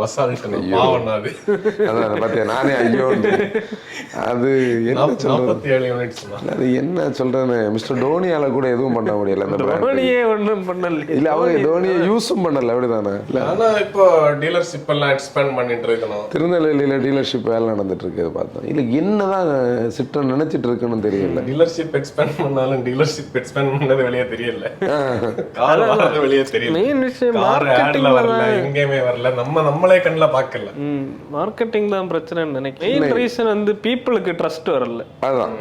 Basalt பாவனாது அதான் பாத்தியா நானே ஐயோ அது என்ன சொல்றது 47 யூனிட்ஸ் அது என்ன சொல்றேன்னு மிஸ்டர் டோனியால கூட எதுவும் பண்ண முடியல அந்த தோனியே ஒன்றும் பண்ணல இல்ல அவங்க தோனியை யூஸும் பண்ணல அப்படிதானே ஆனா இப்போ டீலர்ஷிப் எல்லாம் எக்ஸ்பேண்ட் பண்ணிட்டு இருக்கணும். திருநெல்வேலியில டீலர்ஷிப் வேலை நடந்துட்டு இருக்கு பார்த்தோம். இல்ல என்னதான் சிட்ரன் நினைச்சிட்டு இருக்குன்னு தெரியல. டீலர்ஷிப் எக்ஸ்பேண்ட் பண்ணாலும் டீலர்ஷிப் எக்ஸ்பேண்ட் பண்ணது வெளியே தெரியல. கார் வரது வெளியே தெரியல. மெயின் விஷயம் கார் ஆட்ல வரல, எங்கேயுமே வரல, நம்மளே கண்ணுல பார்க்கல. மார்க்கெட்டிங் தான் பிரச்சனைன்னு நினைக்கிறேன். மெயின் ரீசன் வந்து பீப்புளுக்கு ட்ரஸ்ட் வரல. அதுதான்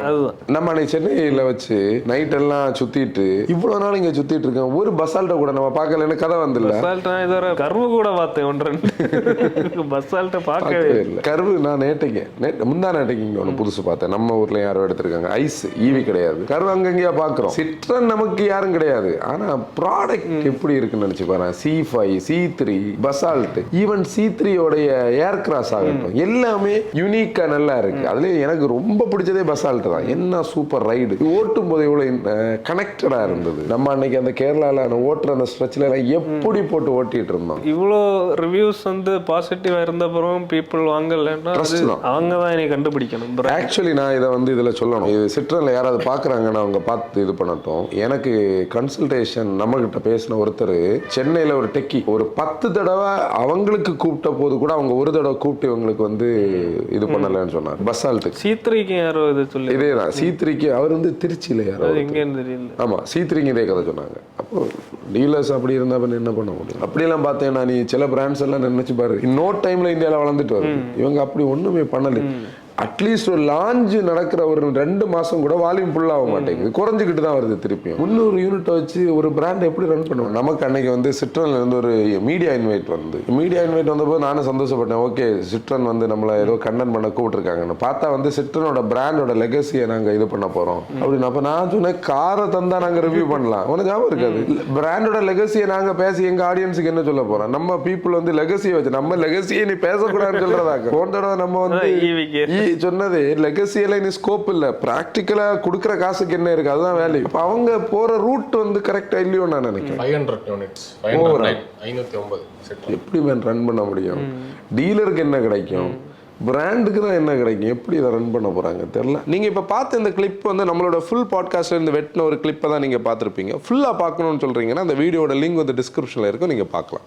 நம்ம அன்னைக்கு சென்னையில வச்சு நைட் எல்லாம் சுத்திட்டு இவ்வளவு நாள் இங்க சுத்திட்டு இருக்கேன். ஒரு பசால்ட்ட கூட நம்ம பார்க்கலன்னு கதை வந்துல்ல. பசால்ட் நான் இதோட கர்வு கூட பார்த்தேன் ஒன்று பசால்ட்ட பார்க்கவே இல்லை. கர்வு நான் முந்தா நேட்டைக்கு இங்க ஒன்று புதுசு பார்த்தேன். நம்ம ஊர்ல யாரோ எடுத்திருக்காங்க. ஐஸ் ஈவி கிடையாது. கர்வு அங்கங்கேயா பாக்குறோம். சிட்ரன் நமக்கு யாரும் கிடையாது. ஆனா ப்ராடக்ட் எப்படி இருக்குன்னு நினைச்சு பாருங்க. C5, C3, Basalt, even C3 உடைய ஏர் கிராஸ் ஆகட்டும், எல்லாமே யூனிக்கா நல்லா இருக்கு. அதுல எனக்கு ரொம்ப பிடிச்சதே பசால்ட் தான். என்ன சூப்பர் ரைடு, ஓட்டும் போது இவ்வளவு கனெக்டடா இருந்தது. நம்ம அன்னைக்கு அந்த கேரளால ஓட்டுற அந்த ஸ்ட்ரெச்ல எப்படி போட்டு ஓட்டிட்டு இருந்தோம். இவ்வளோ ரிவ்யூஸ் வந்து பாசிட்டிவா இருந்தப்பறம் பீப்புள் வாங்கலன்னா அவங்க தான் என்னை கண்டுபிடிக்கணும். ஆக்சுவலி நான் இதை வந்து இதுல சொல்லணும். இது சிட்ரன்ல யாராவது பாக்குறாங்கன்னா அவங்க பார்த்து இது பண்ணட்டும். எனக்கு கன்சல்டேஷன் நம்ம கிட்ட பேசின ஒருத்தர் சென்னையில ஒரு டெக்கி ஒரு 10 தடவை அவங்களுக்கு கூப்பிட்ட போது கூட அவங்க ஒரு தடவை கூப்பிட்டு இவங்களுக்கு வந்து இது பண்ணலன்னு சொன்னார். பசால்ட் C3க்கு யாரோ இது சொல்லி இதேதான். C3க்கு அவர் வந்து திருச்சியில யாரோ எங்கன்னு தெரியல. ஆமா C3க்கு இதே கதை சொன்னாங்க. அப்போ டீலர்ஸ் அப்படி இருந்தா என்ன பண்ண முடியும்? அப்படியெல்லாம் பார்த்தேன்னா நீ சில பிராண்ட்ஸ் எல்லாம் நினைச்சு பாரு, இன்னொரு டைம்ல இந்தியாவில் வளர்ந்துட்டு வருது. இவங்க அப்படி ஒண்ணுமே பண்ணல. அட்லீஸ்ட் ஒரு லான்ச் நடக்கிற ஒரு 2 மாசம் கூட வால்யூம் ஃபுல் ஆக மாட்டேங்குது. குறைஞ்சிக்கிட்டு தான் வருது. திருப்பியும் 300 யூனிட் வச்சு ஒரு பிராண்ட் எப்படி ரன் பண்ணுவோம்? நமக்கு அன்னைக்கு வந்து சிட்ரன்ல இருந்து ஒரு மீடியா இன்வைட் வந்தபோது நானும் சந்தோஷப்பட்டேன். ஓகே, சிட்ரன் வந்து நம்மளை ஏதோ கண்டென்ட் பண்ண கூப்பிட்டுருக்காங்கன்னு பார்த்தா வந்து சிட்ரனோட பிராண்டோட லெகசியை நாங்க இது பண்ண போறோம் அப்படின்னு. அப்ப நான் சொன்னேன், காரை தந்தா நாங்க ரிவ்யூ பண்ணலாம். உனக்கு ஞாபகம் இருக்காது? பிராண்டோட லெகசியை நாங்க பேசி எங்க ஆடியன்ஸுக்கு என்ன சொல்ல போறோம்? நம்ம பீப்புள் வந்து லெகசியை வச்சு நம்ம லெகசியை நீ பேசக்கூடாதுன்னு சொல்றதாக்க போன தடவை நம்ம வந்து சொன்னது லெகசியில இனி ஸ்கோப் இல்ல, பிராக்டிகலா குடுக்குற காசுக்கு என்ன இருக்கு அதுதான் வேல்யூ. அவங்க போற ரூட் வந்து கரெக்டா இல்லையோ நான் நினைக்கிறேன். 500 யூனிட்ஸ் 509 எப்படி ரன் பண்ண முடியும்? டீலருக்கு என்ன கிடைக்கும்? பிராண்டுக்கு தான் என்ன கிடைக்கும்? எப்படி இதை ரன் பண்ண போறாங்க தெரியல. நீங்க இப்ப பார்த்த இந்த கிளிப் வந்து நம்மளோட ஃபுல் பாட்காஸ்ட்ல இருந்து வெட்டின ஒரு கிளிப்பை தான் நீங்க பார்த்திருப்பீங்க. ஃபுல்லா பார்க்கணும்னு சொல்றீங்கன்னா அந்த வீடியோட லிங்க் வந்து டிஸ்கிரிப்ஷன்ல இருக்கும், நீங்க பார்க்கலாம்.